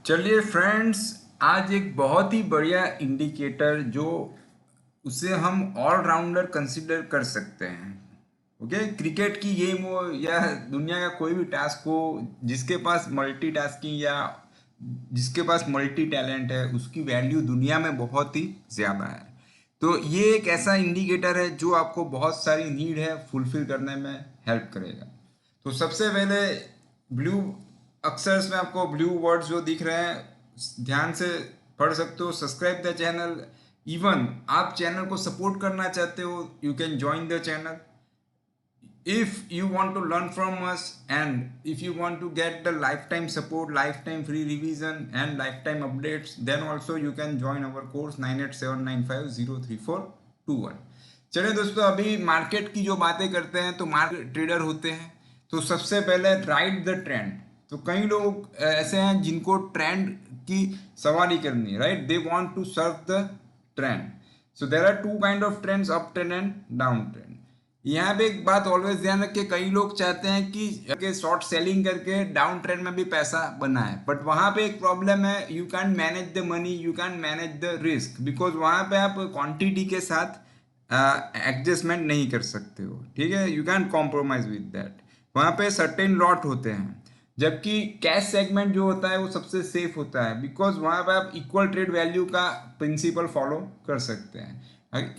चलिए फ्रेंड्स, आज एक बहुत ही बढ़िया इंडिकेटर जो उसे हम ऑलराउंडर कंसिडर कर सकते हैं। ओके, क्रिकेट की गेम हो या दुनिया का कोई भी टास्क हो, जिसके पास मल्टीटास्किंग या जिसके पास मल्टी टैलेंट है उसकी वैल्यू दुनिया में बहुत ही ज़्यादा है। तो ये एक ऐसा इंडिकेटर है जो आपको बहुत सारी नीड है फुलफिल करने में हेल्प करेगा। तो सबसे पहले ब्लू अक्षर्स में आपको ब्लू वर्ड्स जो दिख रहे हैं ध्यान से पढ़ सकते हो। Subscribe the channel. इवन आप चैनल को सपोर्ट करना चाहते हो, you can join the channel. If you want to learn from us and if you want to get the lifetime support, lifetime free revision and lifetime updates, then also you can join our course 9879503421। चलिए दोस्तों, अभी market की जो बातें करते हैं तो market trader होते हैं। तो सबसे पहले राइड द ट्रेंड। तो कई लोग ऐसे हैं जिनको ट्रेंड की सवारी करनी है, right? They want to serve the trend. So there are two kind of trends, up trend and down trend. यहाँ पे एक बात ऑलवेज ध्यान रखिए, कई लोग चाहते हैं कि शॉर्ट सेलिंग करके डाउन ट्रेंड में भी पैसा बनाए, बट वहां पे एक प्रॉब्लम है, you can manage the money, you can manage the risk, because वहां पे आप क्वांटिटी के साथ एडजस्टमेंट नहीं कर सकते हो। ठीक है, you can compromise with that. वहां पे सर्टेन लॉट होते हैं, जबकि कैश सेगमेंट जो होता है वो सबसे सेफ होता है, बिकॉज वहां पे आप इक्वल ट्रेड वैल्यू का प्रिंसिपल फॉलो कर सकते हैं।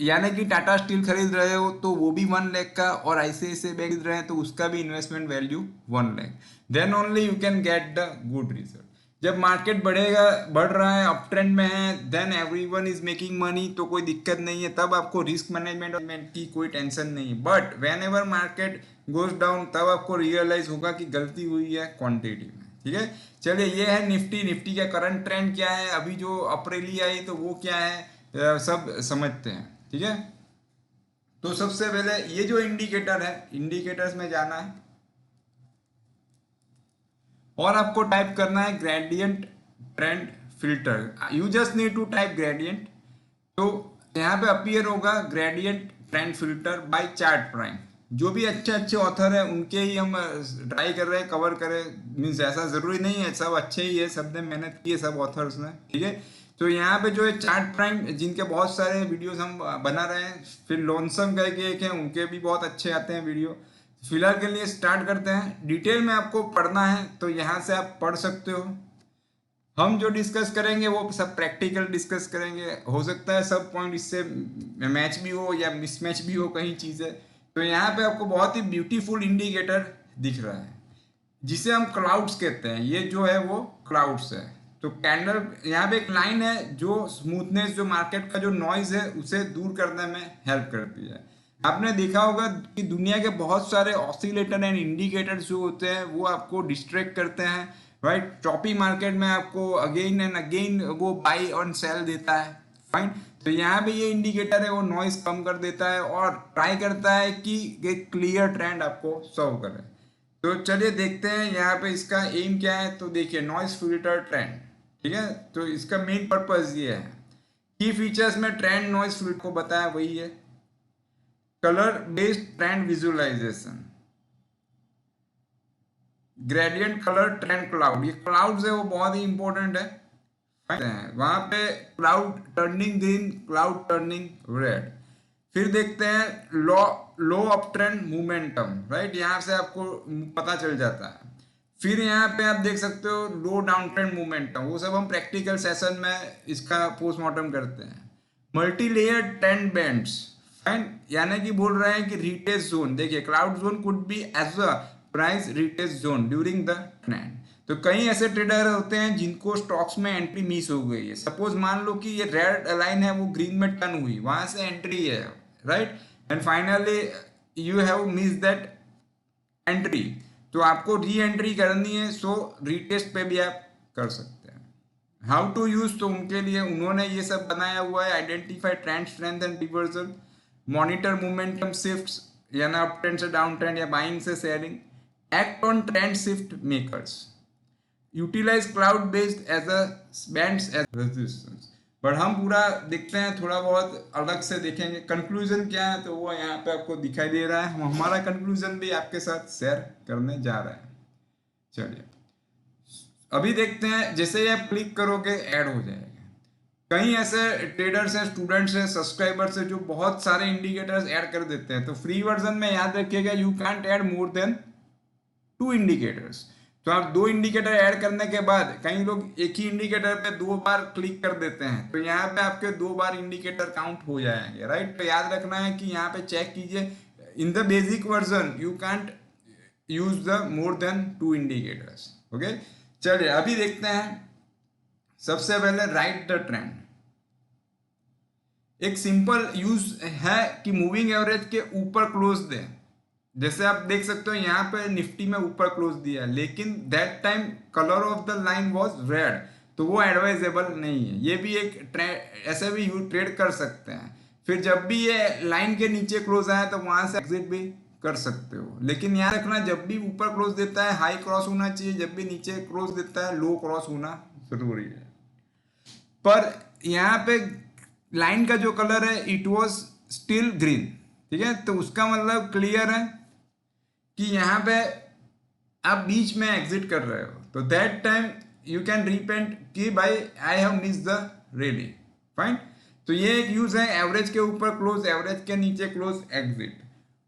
यानी कि टाटा स्टील खरीद रहे हो तो वो भी 1 लाख का, और ICICI बैंक खरीद रहे हैं तो उसका भी investment value 1 lakh. Then only you can get the good result. जब मार्केट बढ़ेगा, बढ़ रहा है, अप ट्रेंड में है, then everyone is making money, तो कोई दिक्कत नहीं है, तब आपको रिस्क मैनेजमेंट की कोई टेंशन नहीं है। But when ever market goes down, तब आपको रियलाइज होगा कि गलती हुई है क्वांटिटी में। ठीक है, चलिए ये है निफ्टी। निफ्टी का करंट ट्रेंड क्या है, अभी जो अप्रैली आई तो वो क्या है, सब समझते हैं। ठीक है, तो सबसे पहले ये जो इंडिकेटर है, इंडिकेटर्स में जाना है और आपको टाइप करना है gradient trend filter. You just need to type gradient. तो यहाँ पे अपीयर होगा gradient trend filter by chart prime. जो भी अच्छे अच्छे ऑथर है उनके ही हम ट्राई कर रहे हैं कवर करें। मीन्स ऐसा जरूरी नहीं है सब अच्छे ही है, सब ने मेहनत की है, सब ऑथर्स ने। ठीक है, तो यहाँ पे जो है चार्ट प्राइम, जिनके बहुत सारे वीडियोस हम बना रहे हैं, फिर लोनसम करके एक है, उनके भी बहुत अच्छे आते हैं वीडियो। फिलहाल के लिए स्टार्ट करते हैं। डिटेल में आपको पढ़ना है तो यहाँ से आप पढ़ सकते हो। हम जो डिस्कस करेंगे वो सब प्रैक्टिकल डिस्कस करेंगे। हो सकता है सब पॉइंट इससे मैच भी हो या मिसमैच भी हो कहीं चीज़ें। तो यहाँ पे आपको बहुत ही ब्यूटीफुल इंडिकेटर दिख रहा है जिसे हम क्लाउड्स कहते हैं। ये जो है वो क्लाउड्स है। तो कैंडल, यहाँ पे एक लाइन है जो स्मूथनेस, जो मार्केट का जो नॉइज है उसे दूर करने में हेल्प करती है। आपने देखा होगा कि दुनिया के बहुत सारे ऑसिलेटर एंड इंडिकेटर्स जो होते हैं वो आपको डिस्ट्रैक्ट करते हैं, राइट? चॉपी मार्केट में आपको अगेन एंड अगेन वो बाई और सेल देता है, फाइन। तो यहाँ पे ये इंडिकेटर है वो नॉइज कम कर देता है और ट्राई करता है कि एक क्लियर ट्रेंड आपको सर्व करे। तो चलिए देखते हैं यहाँ पे इसका एम क्या है। तो देखिए, नॉइस फिल्टर ट्रेंड। ठीक है, तो इसका मेन पर्पस ये है, की फीचर्स में ट्रेंड नॉइस फिल्टर को बताया वही है। Colour based trend visualisation, gradient colour trend cloud. ये क्लाउड्स है वो बहुत ही इंपॉर्टेंट है। वहां पे cloud turning green, cloud turning red. फिर देखते हैं लो लो अप ट्रेंड मोमेंटम, राइट? यहाँ से आपको पता चल जाता है। फिर यहाँ पे आप देख सकते हो लो डाउन ट्रेंड मोमेंटम, वो सब हम प्रैक्टिकल सेशन में इसका पोस्टमार्टम करते हैं। Multi layer trend bands, fine, यानी कि बोल रहे हैं कि रिटेस्ट जोन। देखिए, cloud zone could be as a price retest zone during the trend. तो कई ऐसे ट्रेडर होते हैं जिनको स्टॉक्स में एंट्री मिस हो गई है। सपोज मान लो कि ये रेड लाइन है वो ग्रीन में टर्न हुई, वहां से एंट्री है, right? And finally you have miss that entry, तो आपको री एंट्री करनी है। सो रीटेस्ट पे भी आप कर सकते हैं। हाउ टू यूज, तो उनके लिए उन्होंने ये सब बनाया हुआ है। Identify trend strength and reversal, monitor momentum shifts, यानी अप ट्रेंड से डाउन ट्रेंड या बाइंग से selling, act on trend shift makers, utilise cloud based as a bands as resistance. But हम पूरा देखते हैं, थोड़ा बहुत अलग से देखेंगे। कंक्लूजन क्या है तो वो यहाँ पे आपको दिखाई दे रहा है। हम हमारा कंक्लूजन भी आपके साथ शेयर करने जा रहे हैं। चलिए, अभी देखते हैं, जैसे ही आप क्लिक करोगे ऐड हो जाएगा। कई ऐसे ट्रेडर्स हैं, स्टूडेंट्स हैं, सब्सक्राइबर्स हैं जो बहुत सारे इंडिकेटर्स ऐड कर देते हैं। तो फ्री वर्जन में याद रखिएगा you can't add more than 2 indicators. तो आप 2 इंडिकेटर ऐड करने के बाद कई लोग एक ही इंडिकेटर पे 2 बार क्लिक कर देते हैं, तो यहाँ पे आपके 2 बार इंडिकेटर काउंट हो जाएंगे, राइट। तो याद रखना है कि यहाँ पे चेक कीजिए, in the basic version you can't use the more than 2 indicators. Okay, चलिए अभी देखते हैं। सबसे पहले राइट द ट्रेंड। एक सिंपल यूज है कि मूविंग एवरेज के ऊपर क्लोज दें। जैसे आप देख सकते हो यहाँ पे निफ्टी में ऊपर क्लोज दिया, लेकिन that time colour of the line was red, तो वो एडवाइजेबल नहीं है। ये भी एक ट्रेड, ऐसे भी यू ट्रेड कर सकते हैं। फिर जब भी ये लाइन के नीचे क्लोज आए तो वहां से एग्जिट भी कर सकते हो। लेकिन याद रखना, जब भी ऊपर क्लोज देता है हाई क्रॉस होना चाहिए, जब भी नीचे क्लोज देता है लो क्रॉस होना जरूरी है। पर यहाँ पे लाइन का जो कलर है इट वॉज स्टिल ग्रीन, ठीक है। तो उसका मतलब क्लियर है कि यहाँ पे आप बीच में एग्जिट कर रहे हो, तो that time you can repent कि भाई I have miss the rally, fine. तो ये एक यूज है, एवरेज के ऊपर क्लोज, एवरेज के नीचे क्लोज, एग्जिट।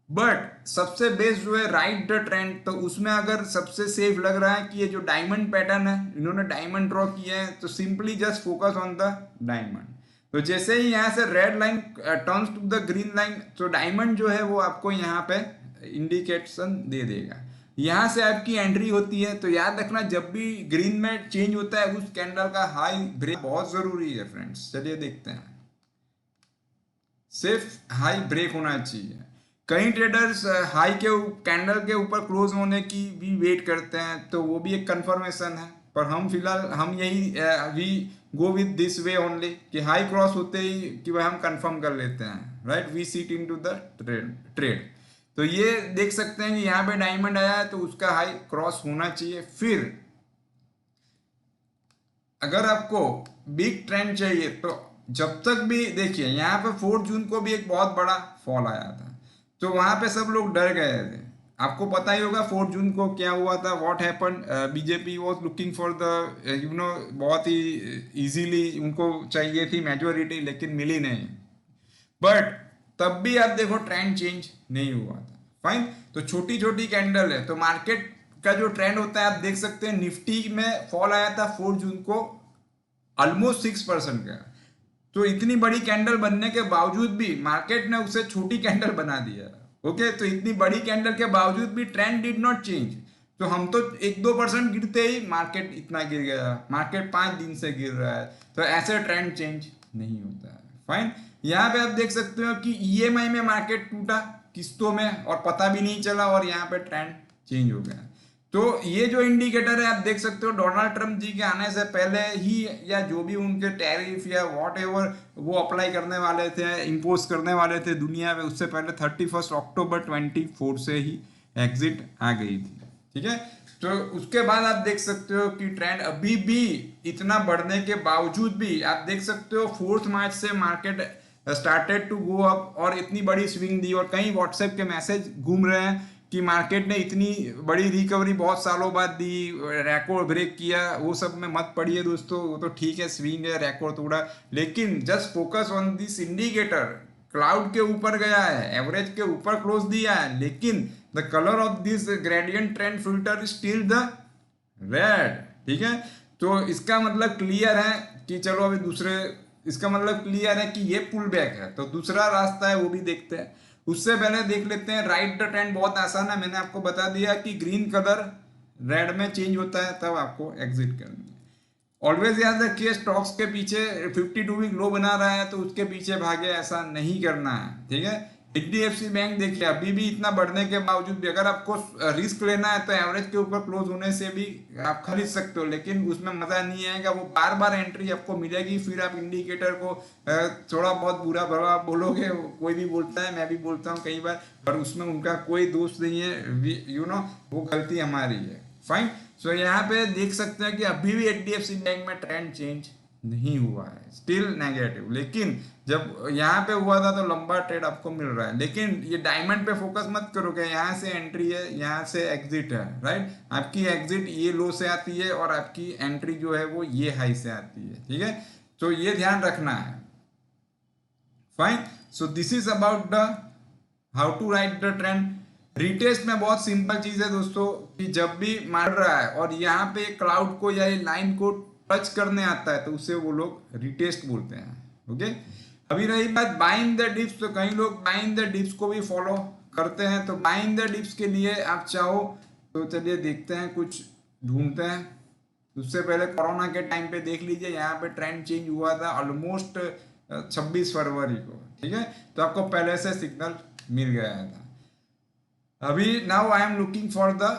बट सबसे बेस्ट जो है राइट द ट्रेंड। तो उसमें अगर सबसे सेफ लग रहा है कि ये जो डायमंड पैटर्न है, इन्होंने डायमंड ड्रॉ किया है, तो simply just focus on the diamond. तो जैसे ही यहाँ से red line turns to the green line, तो डायमंड जो है वो आपको यहाँ पे इंडिकेशन दे देगा। यहाँ से आपकी एंट्री होती है। तो याद रखना, जब भी ग्रीन में चेंज होता है उस कैंडल का हाई ब्रेक बहुत जरूरी है फ्रेंड्स। चलिए देखते हैं, सिर्फ हाई ब्रेक होना चाहिए। कई ट्रेडर्स हाई के कैंडल के ऊपर क्लोज होने की भी वेट करते हैं, तो वो भी एक कंफर्मेशन है। पर हम फिलहाल हम यही we go with this way only कि हाई क्रॉस होते ही कि भाई हम कंफर्म कर लेते हैं, right. We sit into the trade. तो ये देख सकते हैं कि यहाँ पे डायमंड आया है, तो उसका हाई क्रॉस होना चाहिए। फिर अगर आपको बिग ट्रेंड चाहिए, तो जब तक भी देखिए, यहाँ पे 4 जून को भी एक बहुत बड़ा फॉल आया था, तो वहां पे सब लोग डर गए थे। आपको पता ही होगा 4 जून को क्या हुआ था, what happen. BJP was looking for the बहुत ही इजीली उनको चाहिए थी मेजोरिटी, लेकिन मिली नहीं। बट तब भी आप देखो ट्रेंड चेंज नहीं हुआ था, फाइन। तो छोटी छोटी कैंडल है, तो मार्केट का जो ट्रेंड होता है आप देख सकते हैं। निफ्टी में फॉल आया था 4 जून को ऑलमोस्ट 6% का। तो इतनी बड़ी कैंडल बनने के बावजूद भी मार्केट ने उसे छोटी कैंडल बना दिया। ओके, तो इतनी बड़ी कैंडल के बावजूद भी ट्रेंड डिड नॉट चेंज। तो हम तो 1-2% गिरते ही मार्केट इतना गिर गया, मार्केट 5 दिन से गिर रहा है। तो ऐसे ट्रेंड चेंज नहीं होता है, फाइन। यहाँ पे आप देख सकते हो कि ईएमआई में मार्केट टूटा किस्तों में, और पता भी नहीं चला, और यहाँ पे ट्रेंड चेंज हो गया। तो ये जो इंडिकेटर है आप देख सकते हो, डोनाल्ड ट्रंप जी के आने से पहले ही, या जो भी उनके टैरिफ या व्हाटएवर वो अप्लाई करने वाले थे, इम्पोज करने वाले थे दुनिया में, उससे पहले 31 अक्टूबर 24 से ही एग्जिट आ गई थी, ठीक है। तो उसके बाद आप देख सकते हो कि ट्रेंड अभी भी इतना बढ़ने के बावजूद भी आप देख सकते हो 4 मार्च से market started to go up, और इतनी बड़ी स्विंग दी। और कई व्हाट्सएप के मैसेज घूम रहे हैं कि मार्केट ने इतनी बड़ी रिकवरी बहुत सालों बाद दी, रिकॉर्ड ब्रेक किया। वो सब में मत पड़िए दोस्तों, वो तो ठीक है, स्विंग है, रिकॉर्ड तोड़ा, लेकिन just focus on this indicator. Cloud के ऊपर गया है, एवरेज के ऊपर क्लोज दिया है, लेकिन the colour of this gradient trend filter is still the red, ठीक है। तो इसका मतलब क्लियर है कि चलो अभी दूसरे, इसका मतलब क्लियर है कि ये पुल बैक है। तो दूसरा रास्ता है वो भी देखते हैं। उससे पहले देख लेते हैं राइट द ट्रेंड। बहुत आसान है, मैंने आपको बता दिया कि ग्रीन कलर रेड में चेंज होता है तब आपको एग्जिट करनी है। ऑलवेज याद रखिए, स्टॉक्स के पीछे 52 वीक लो बना रहा है तो उसके पीछे भागे, ऐसा नहीं करना है, ठीक है। एचडीएफसी बैंक देखिए अभी भी इतना बढ़ने के बावजूद भी, अगर आपको रिस्क लेना है तो एवरेज के ऊपर क्लोज होने से भी आप खरीद सकते हो, लेकिन उसमें मजा नहीं आएगा। वो बार बार एंट्री आपको मिलेगी, फिर आप इंडिकेटर को थोड़ा बहुत बुरा भला बोलोगे, कोई भी बोलता है, मैं भी बोलता हूँ कई बार, पर उसमें उनका कोई दोष नहीं है, वो गलती हमारी है, फाइन। सो यहाँ पे देख सकते हैं कि अभी भी एचडीएफसी बैंक में ट्रेंड चेंज नहीं हुआ है, स्टिल नेगेटिव। लेकिन जब यहाँ पे हुआ था तो लंबा ट्रेड आपको मिल रहा है। लेकिन ये डायमंड पे फोकस मत करो कि यहाँ से एंट्री है, यहाँ से एग्जिट है, राइट। आपकी एग्जिट ये लो से आती है और आपकी एंट्री जो है वो ये हाई से आती है, ठीक है। तो ये ध्यान रखना है। Fine, so this is about the how to ride the trend. Retest में बहुत सिंपल चीज है दोस्तों, कि जब भी मार रहा है और यहाँ पे क्लाउड को या लाइन को टच करने आता है तो उसे वो लोग रिटेस्ट बोलते हैं। ओके, अभी रही बात बाइंग द डिप्स, तो कई लोग बाइंग द डिप्स को भी फॉलो करते हैं। तो बाइंग द डिप्स के लिए आप चाहो तो चलिए देखते हैं, कुछ ढूंढते हैं। उससे पहले कोरोना के टाइम पे देख लीजिए, यहाँ पे ट्रेंड चेंज हुआ था ऑलमोस्ट 26 फरवरी को, ठीक है। तो आपको पहले से सिग्नल मिल गया था। अभी now I am looking for the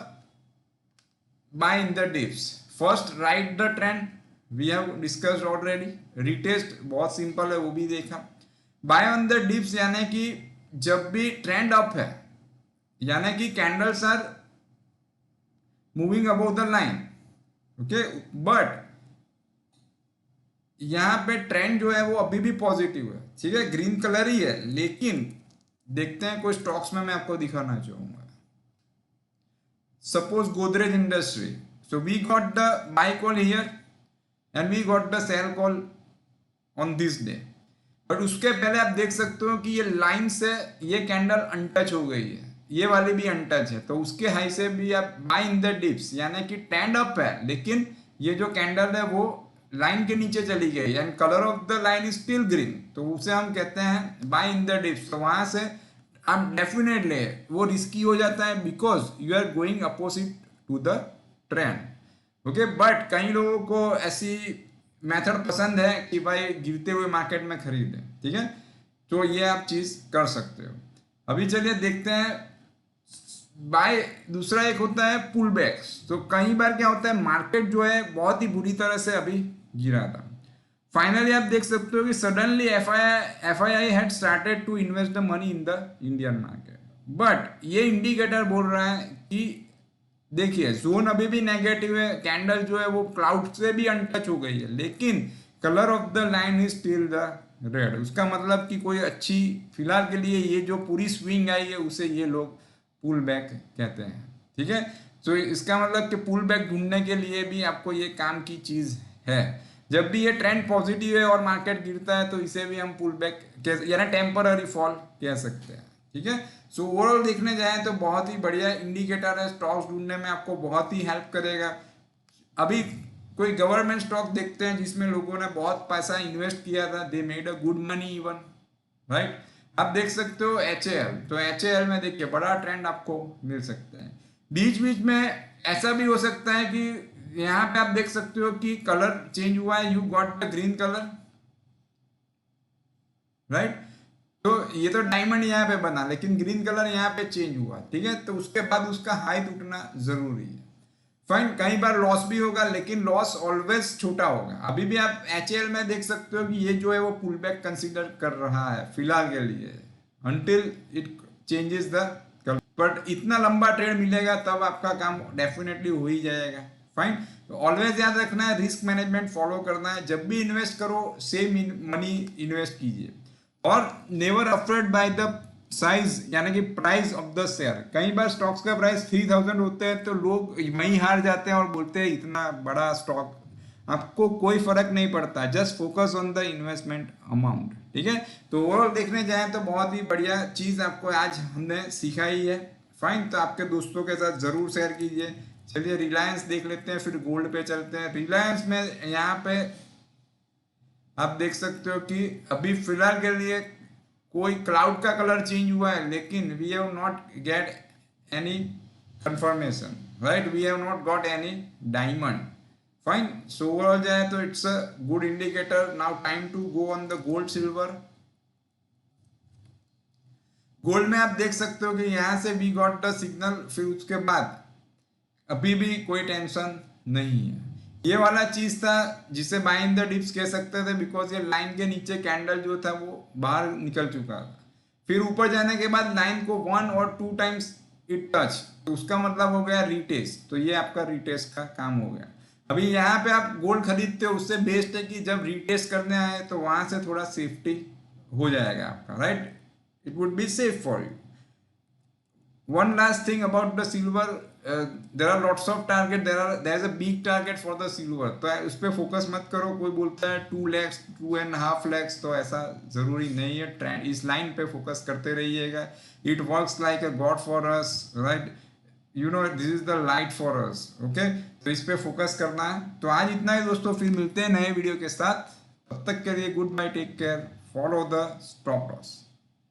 buy in the dips. First ride the trend, we have discussed already. Retest बहुत सिंपल है, वो भी देखा। बाय ऑन द डिप्स यानी कि जब भी ट्रेंड अप है, यानी कि candles are moving above the line, okay, but यहां पे ट्रेंड जो है वो अभी भी पॉजिटिव है, ठीक है, ग्रीन कलर ही है। लेकिन देखते हैं कोई स्टॉक्स में मैं आपको दिखाना चाहूंगा। Suppose Godrej industry, so we got the buy call here and we got the sell call on this day. But उसके पहले आप देख सकते हो कि ये लाइन से ये कैंडल अनटच हो गई है, ये वाली भी अनटच है। तो उसके हाई से भी आप बाय इन द डिप्स, यानी कि ट्रेंड अप है लेकिन ये जो कैंडल है वो लाइन के नीचे चली गई and colour of the line is still green, तो उसे हम कहते हैं बाय इन द डिप्स। तो वहां से आप डेफिनेटली वो रिस्की हो जाता है because you are going opposite to the trend, okay. But कई लोगों को ऐसी मेथड पसंद है कि भाई गिरते हुए मार्केट में खरीदें, ठीक है। तो ये आप चीज कर सकते हो। अभी चलिए देखते हैं बाय। दूसरा एक होता है पुल बैक्स। तो कई बार क्या होता है, मार्केट जो है बहुत ही बुरी तरह से अभी गिरा था। फाइनली आप देख सकते हो कि suddenly FII had started to invest the money in the Indian market. But ये इंडिकेटर बोल रहा है कि देखिए जोन अभी भी नेगेटिव है, कैंडल जो है वो क्लाउड से भी अनटच हो गई है, लेकिन colour of the line is still the red. उसका मतलब कि कोई अच्छी, फिलहाल के लिए ये जो पूरी स्विंग आई है उसे ये लोग पुल बैक कहते हैं, ठीक है। तो इसका मतलब कि पुल बैक ढूंढने के लिए भी आपको ये काम की चीज है। जब भी ये ट्रेंड पॉजिटिव है और मार्केट गिरता है तो इसे भी हम पुल बैक यानी टेम्पररी फॉल कह सकते हैं, ठीक है। सो ओवरऑल देखने जाए तो बहुत ही बढ़िया इंडिकेटर है, स्टॉक्स ढूंढने में आपको बहुत ही हेल्प करेगा। अभी कोई गवर्नमेंट स्टॉक देखते हैं जिसमें लोगों ने बहुत पैसा इन्वेस्ट किया था, they made a good money even, right. आप देख सकते हो HAL, तो HAL में देखिए बड़ा ट्रेंड आपको मिल सकता है। बीच बीच में ऐसा भी हो सकता है कि यहाँ पे आप देख सकते हो कि कलर चेंज हुआ है, you got the green colour, right. तो ये तो डायमंड यहाँ पे बना लेकिन ग्रीन कलर यहाँ पे चेंज हुआ, ठीक है। तो उसके बाद उसका हाई टूटना जरूरी है। फाइन, कई बार लॉस भी होगा लेकिन लॉस ऑलवेज छोटा होगा। अभी भी आप HAL में देख सकते हो कि ये जो है वो पुल बैक कंसिडर कर रहा है फिलहाल के लिए, until it changes the, but इतना लंबा ट्रेड मिलेगा तब आपका काम डेफिनेटली हो ही जाएगा। फाइन, तो ऑलवेज याद रखना है, रिस्क मैनेजमेंट फॉलो करना है। जब भी इन्वेस्ट करो सेम मनी इन्वेस्ट कीजिए और never afraid by the size यानी कि प्राइस ऑफ द शेयर। कई बार स्टॉक्स का प्राइस 3000 होते हैं तो लोग वहीं हार जाते हैं और बोलते हैं इतना बड़ा स्टॉक। आपको कोई फर्क नहीं पड़ता, just focus on the investment amount, ठीक है। तो ओवरऑल देखने जाए तो बहुत ही बढ़िया चीज आपको आज हमने सिखाई है। फाइन, तो आपके दोस्तों के साथ जरूर शेयर कीजिए। चलिए रिलायंस देख लेते हैं, फिर गोल्ड पे चलते हैं। रिलायंस में यहाँ पे आप देख सकते हो कि अभी फिलहाल के लिए कोई क्लाउड का कलर चेंज हुआ है लेकिन we have not get any confirmation, right, we have not got any diamond. Fine, so overall जाए तो it's a good indicator. Now time to go on the gold silver. Gold में आप देख सकते हो कि यहां से वी गॉट द सिग्नल, फिर उसके बाद अभी भी कोई टेंशन नहीं है। ये वाला चीज था जिसे बाय इन द डिप्स कह सकते थे बिकॉज ये लाइन के नीचे कैंडल जो था वो बाहर निकल चुका था। फिर ऊपर जाने के बाद लाइन को 1 और 2 टाइम्स इट टच, तो उसका मतलब हो गया रिटेस्ट। तो ये आपका रिटेस्ट का काम हो गया। अभी यहाँ पे आप गोल्ड खरीदते हो, उससे बेस्ट है कि जब रीटेस्ट करने आए तो वहां से थोड़ा सेफ्टी हो जाएगा आपका, right? It would be safe for you. One last thing about the silver, there are lots of target. There is a big target for the silver. तो उस पर फोकस मत करो. कोई बोलता है 2 lakhs 2.5 lakhs, तो ऐसा जरूरी नहीं है. ट्रेंड इस लाइन पे फोकस करते रहिएगा. It works like a god for us, right? You know this is the light for us. Okay? तो इस पे फोकस करना है. तो आज इतना ही दोस्तों, फिर मिलते हैं नए वीडियो के साथ. तब तक के लिए goodbye, take care, follow the stop loss.